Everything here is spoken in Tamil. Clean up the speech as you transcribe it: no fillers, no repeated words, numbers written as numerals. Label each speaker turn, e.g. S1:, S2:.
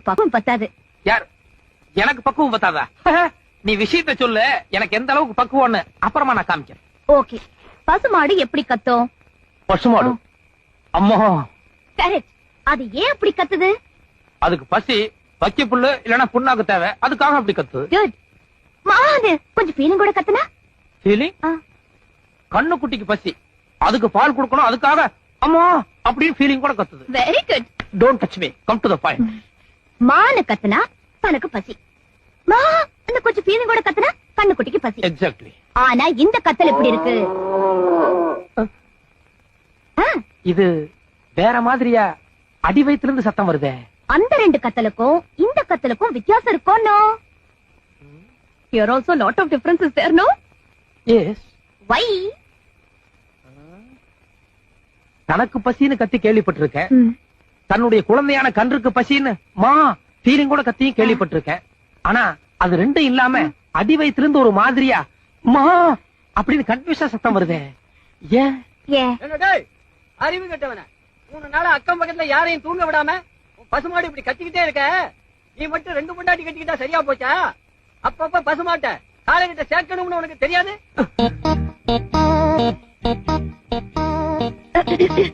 S1: பக்குவம் பத்தாது.
S2: யார்? எனக்கு பக்குவம் பத்தாதா? நீ விஷயத்த சொல்லு, எனக்கு எந்த அளவுக்கு பக்குவம்னு அப்புறமா நான் காமிக்கிறேன்.
S1: ஓகே. பசுமாடு எப்படி கத்தும்?
S2: பசுமாடு அம்மா
S1: கரெக்ட். அது ஏன் அப்படி கத்துது?
S2: அதுக்கு பசி, வக்கி புல்லு இல்லனா புண்ணாக்கு தேவை, அதுக்காக அப்படி கத்து.
S1: குட். மாது கொஞ்சம் ஃபீலிங் கூட கத்துனா?
S2: ஃபீலிங்? கண்ணு குட்டிக்கு பசி, அதுக்கு பால் கொடுக்கணும், அதுக்காக அம்மா அப்படின்னு ஃபீலிங் கூட கத்துது.
S1: Very good.
S2: Don't touch me, come to the point.
S1: மானு கத்துனா தனக்கு பசி, மா அந்த கொஞ்சம் ஃபீலிங் கூட கத்துனா கண்ணு குட்டிக்கு பசி.
S2: எக்ஸாக்ட்லி.
S1: ஆனா இந்த கத்தல் எப்படி இருக்கு?
S2: இது வேற மாதிரியா அடி வயித்துல சத்தம் வருதே.
S1: அந்த ரெண்டு கத்தலுக்கும் இந்த கத்தலுக்கும் வித்தியாசம் இருக்கும். No, here also lot of differences there, no?
S2: Yes.
S1: Why?
S2: தனக்கு பசின்னு கத்தி கேள்விப்பட்டிருக்கேன், தன்னுடைய குழந்தையான கன்றுக்கு பசின்னு மா ஃபீலிங் கூட கத்தியும் கேள்விப்பட்டிருக்கேன். ஆனா அது ரெண்டும் இல்லாம அடி வயிற்றிலிருந்து ஒரு மாதிரியா மா அப்படின்னு கன்ஃபியூஷன் சத்தம் வருதே. ஏன்?
S3: அறிவு கட்டவன 3 நாளா அக்கம் பக்கத்துல யாரையும் தூங்க விடாம பசுமாடு இப்படி கத்திக்கிட்டே இருக்க. நீ மட்டும் 2 பொண்டாட்டி கட்டிக்கிட்டா சரியா போச்சா? அப்பப்ப பசுமாட்ட காலைகிட்ட சேர்க்கணும்னு உனக்கு தெரியாது?